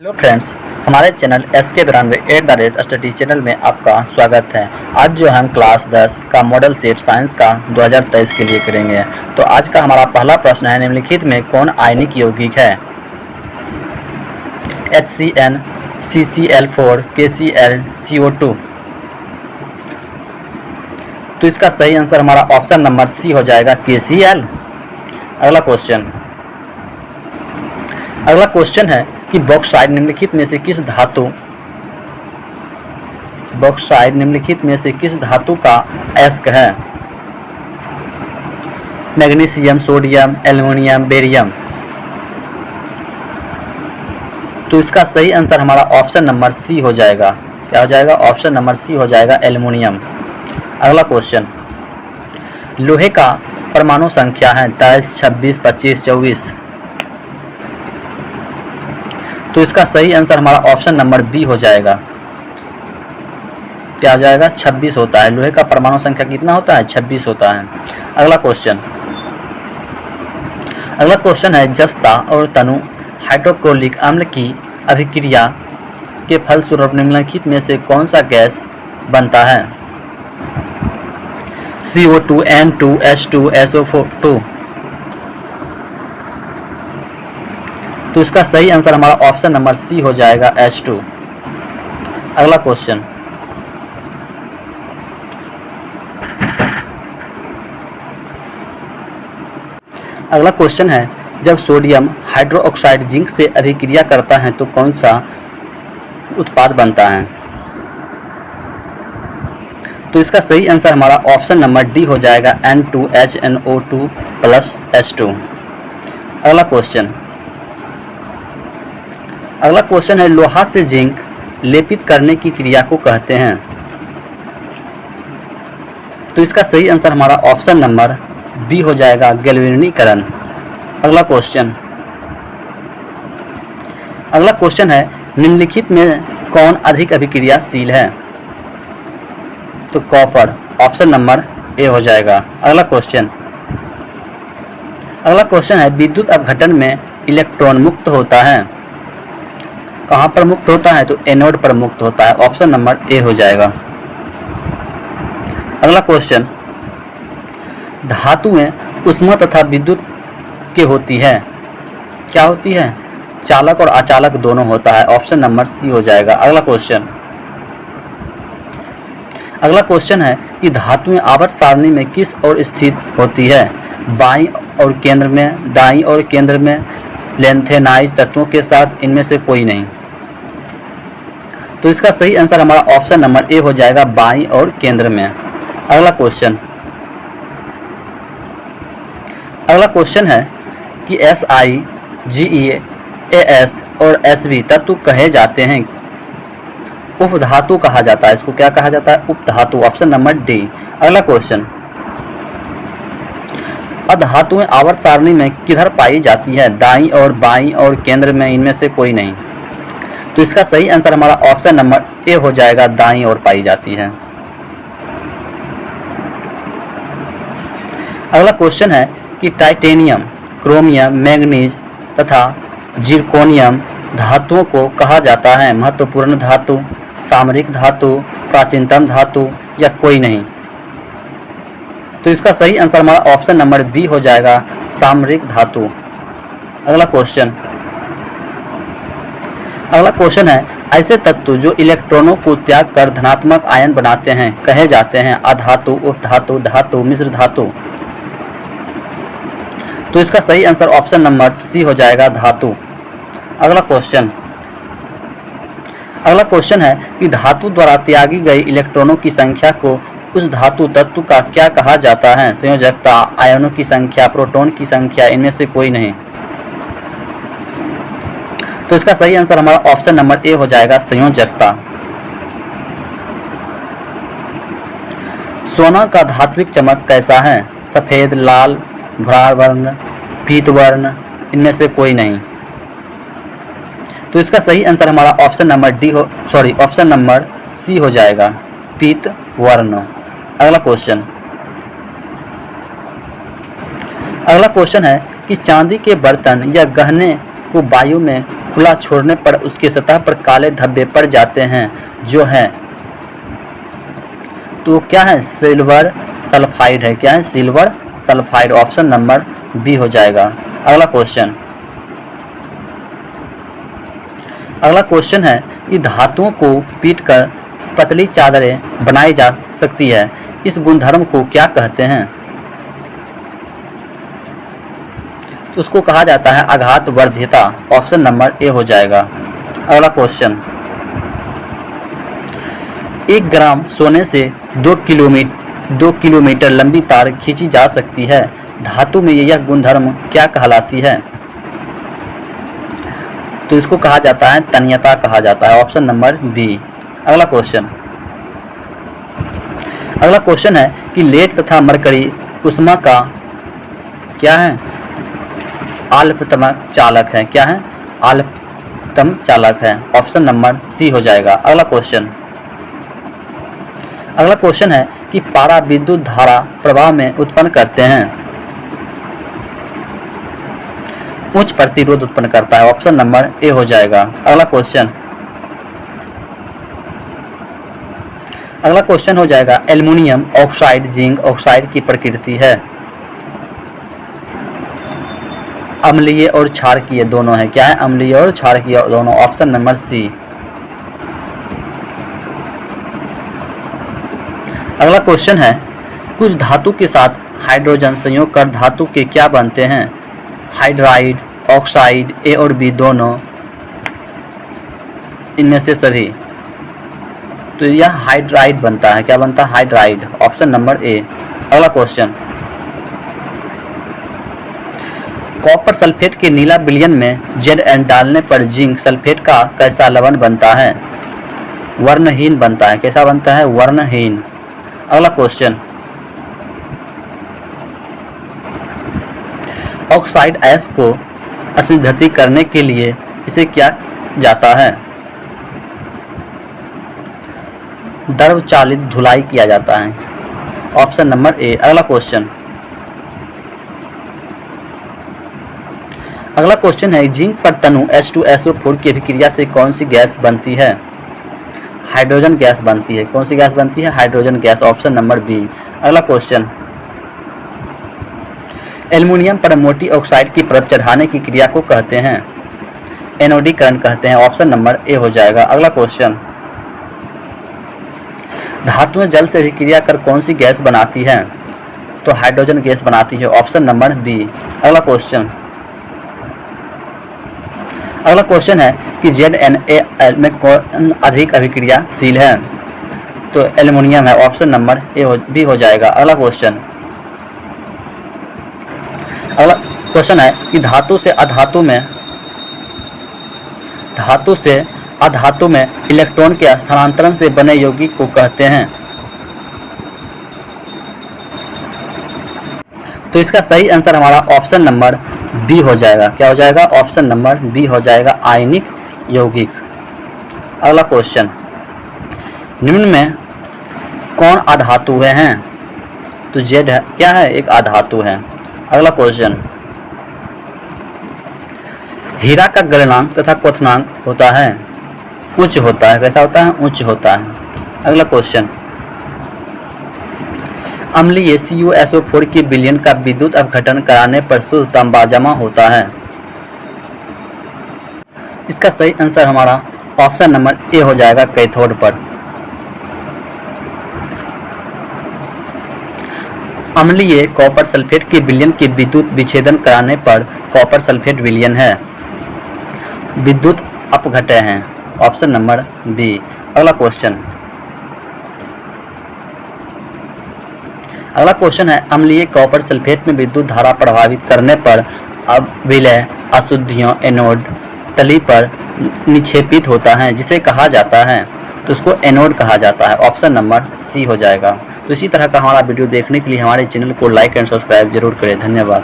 Hello friends, हमारे channel SK92@स्टडी channel में आपका स्वागत है। आज जो हम क्लास 10 का मॉडल सेट साइंस का 2023 के लिए करेंगे। तो आज का हमारा पहला प्रश्न है, निम्नलिखित में कौन आयनिक यौगिक है? HCN, CCl4, KCl, CO2। तो इसका सही आंसर हमारा ऑप्शन नंबर सी हो जाएगा, KCl। अगला क्वेश्चन है कि बॉक्साइट निम्नलिखित में से किस धातु का अयस्क है? Magnesium, sodium, aluminium, barium. तो इसका सही आंसर हमारा ऑप्शन नंबर सी हो जाएगा। क्या हो जाएगा? ऑप्शन नंबर सी हो जाएगा, एल्युमिनियम। अगला क्वेश्चन, लोहे का परमाणु संख्या है 23, 26, 25, 24। तो इसका सही आंसर हमारा ऑप्शन नंबर बी हो जाएगा। क्या हो जाएगा? 26 होता है। लोहे का परमाणु संख्या कितना होता है? 26 होता है। अगला क्वेश्चन है, जस्ता और तनु हाइड्रोक्लोरिक अम्ल की अभिक्रिया के फलस्वरूप निम्नलिखित में से कौन सा गैस बनता है? CO2, N2, H2, SO2। तो इसका सही आंसर हमारा ऑप्शन नंबर सी हो जाएगा, H2। अगला क्वेश्चन है, जब सोडियम हाइड्रोक्साइड जिंक से अभिक्रिया करता है तो कौन सा उत्पाद बनता है? तो इसका सही आंसर हमारा ऑप्शन नंबर डी हो जाएगा, N2HNO2 प्लस H2। अगला क्वेश्चन है, लोहा से जिंक लेपित करने की क्रिया को कहते हैं? तो इसका सही आंसर हमारा ऑप्शन नंबर बी हो जाएगा, गैल्वेनीकरण। अगला क्वेश्चन है, निम्नलिखित में कौन अधिक अभिक्रियाशील है? तो कॉपर, ऑप्शन नंबर ए हो जाएगा। अगला क्वेश्चन है, विद्युत अपघटन में इलेक्ट्रॉन मुक्त होता है। कहाँ पर मुक्त होता है? तो एनोड पर मुक्त होता है। ऑप्शन नंबर ए हो जाएगा। अगला क्वेश्चन, धातुएं ऊष्मा तथा विद्युत के होती है। क्या होती है? चालक और अचालक दोनों होता है। ऑप्शन नंबर सी हो जाएगा। अगला क्वेश्चन है कि धातुएं आवर्त सारणी में किस ओर स्थित होती है? बाईं और केंद्र में, दाईं और केंद्र में, लेंथेनाइज तत्वों के साथ, इनमें से कोई नहीं। तो इसका सही आंसर हमारा ऑप्शन नंबर ए हो जाएगा, बाईं और केंद्र में। अगला क्वेश्चन है कि SI, GE, AS और SV तत्व कहे जाते हैं, उपधातु कहा जाता है। इसको क्या कहा जाता है? उपधातु। Option number D. अगला क्वेश्चन, अधातुएं आवर्त सारणी में किधर पाई जाती है? दाईं और बाईं और केंद्र में, इनमें से कोई नहीं। तो इसका सही आंसर हमारा ऑप्शन नंबर ए हो जाएगा, दाईं ओर पाई जाती है। अगला क्वेश्चन है कि टाइटेनियम, क्रोमियम, मैंगनीज तथा जिरकोनियम धातुओं को कहा जाता है महत्वपूर्ण धातु, सामरिक धातु, प्राचीनतम धातु या कोई नहीं। तो इसका सही आंसर हमारा ऑप्शन नंबर बी हो जाएगा, सामरिक धातु। अगला क्वेश्चन है, ऐसे तत्व जो इलेक्ट्रॉनों को त्याग कर धनात्मक आयन बनाते हैं कहे जाते हैं अधातु, उपधातु, धातु, मिश्र धातु। तो इसका सही आंसर ऑप्शन नंबर सी हो जाएगा, धातु। अगला क्वेश्चन है कि धातु द्वारा त्यागी गई इलेक्ट्रॉनों की संख्या को उस धातु तत्व का क्या कहा जाता है? संयोजकता, आयनों की संख्या, प्रोटॉन की संख्या, इनमें से कोई नहीं। तो इसका सही आंसर हमारा ऑप्शन नंबर ए हो जाएगा, संयोजकता। सोना का धात्विक चमक कैसा है? सफेद, लाल, भूरा वर्ण, पीत वर्ण, इनमें से कोई नहीं। तो इसका सही आंसर हमारा ऑप्शन नंबर सी हो जाएगा, पीत वर्ण। अगला क्वेश्चन है कि चांदी के बर्तन या गहने को वायु में खुला छोड़ने पर उसकी सतह पर काले धब्बे पड़ जाते हैं जो है, तो क्या है? सिल्वर सल्फाइड है। क्या है? Silver sulphide. Option number B हो जाएगा। अगला क्वेश्चन है कि धातुओं को पीटकर पतली चादरें बनाई जा सकती है, इस गुणधर्म को क्या कहते हैं? तो उसको कहा जाता है आघात वर्ध्यता। ऑप्शन नंबर ए हो जाएगा। अगला क्वेश्चन, 1 ग्राम सोने से 2 किलोमीटर लंबी तार खींची जा सकती है, धातु में यह गुणधर्म क्या कहलाती है? तो इसको कहा जाता है तन्यता कहा जाता है। Option number B. अगला क्वेश्चन है कि लेड तथा मरकरी उष्मा का क्या है? अल्पतम चालक है। क्या है? अल्पतम चालक है। ऑप्शन नंबर सी हो जाएगा। अगला क्वेश्चन है कि पारा विद्युत धारा प्रवाह में उत्पन्न करते हैं, उच्च प्रतिरोध उत्पन्न करता है। ऑप्शन नंबर ए हो जाएगा। अगला क्वेश्चन हो जाएगा एल्युमिनियम ऑक्साइड जिंक ऑक्साइड की प्रकृति है, अम्लीय और क्षारकीय दोनों है। क्या है? अम्लीय और क्षारकीय दोनों। Option number C. अगला क्वेश्चन है कुछ धातु के साथ हाइड्रोजन संयोग कर धातु के क्या बनते हैं? हाइड्राइड, ऑक्साइड, ए और बी दोनों, इनमें से सभी। तो यह हाइड्राइड बनता है। क्या बनता है? हाइड्राइड। Option number A. अगला क्वेश्चन, कॉपर सल्फेट के नीला विलयन में Zn डालने पर जिंक सल्फेट का कैसा लवण बनता है? वर्णहीन बनता है। कैसा बनता है? वर्णहीन। अगला क्वेश्चन, ऑक्साइड ऐश को अस्निग्धति करने के लिए इसे क्या जाता है? द्रव चालित धुलाई किया जाता है। Option number A. अगला क्वेश्चन है जिंक पर तनु H2SO4 की अभिक्रिया से कौन सी गैस बनती है? हाइड्रोजन गैस बनती है। कौन सी गैस बनती है? Hydrogen gas. Option number B. अगला क्वेश्चन, एल्युमिनियम पर मोटी ऑक्साइड की परत चढ़ाने की क्रिया को कहते हैं? एनोडीकरण कहते हैं। ऑप्शन नंबर ए हो जाएगा। अगला क्वेश्चन, धातुएं जल से अभिक्रिया कर कौन सी गैस बनाती है? तो हाइड्रोजन गैस बनाती है। Option number B. अगला क्वेश्चन है कि ZnAl में कौन अधिक अभिक्रियाशील है? तो एल्युमिनियम है। ऑप्शन नंबर ए बी हो जाएगा। अगला क्वेश्चन है कि धातु से अधातु में इलेक्ट्रॉन के स्थानांतरण से बने यौगिक को कहते हैं? तो इसका सही आंसर हमारा ऑप्शन नंबर बी हो जाएगा। क्या हो जाएगा? ऑप्शन नंबर बी हो जाएगा, आयनिक यौगिक। अगला क्वेश्चन, निम्न में कौन अधातु हैं? तो जेड है। क्या है? एक अधातु है। अगला क्वेश्चन, हीरा का गलनांक तथा क्वथनांक होता है उच्च होता है। कैसा होता है? उच्च होता है। अगला क्वेश्चन, अम्लीय CuSO4 की विलयन का विद्युत अपघटन कराने पर शुद्ध तांबा जमा होता है। इसका सही आंसर हमारा ऑप्शन नंबर ए हो जाएगा, कैथोड पर। अम्लीय कॉपर सल्फेट की विलयन के विद्युत विच्छेदन कराने पर कॉपर सल्फेट विलयन है, विद्युत अपघटय हैं। Option number B. अगला क्वेश्चन है अम्लीय कॉपर सल्फेट में विद्युत धारा प्रभावित करने पर अविलय अशुद्धियों एनोड तली पर निक्षेपित होता है, जिसे कहा जाता है? तो उसको एनोड कहा जाता है। ऑप्शन नंबर सी हो जाएगा। तो इसी तरह का हमारा वीडियो देखने के लिए हमारे चैनल को लाइक एंड सब्सक्राइब जरूर करें। धन्यवाद।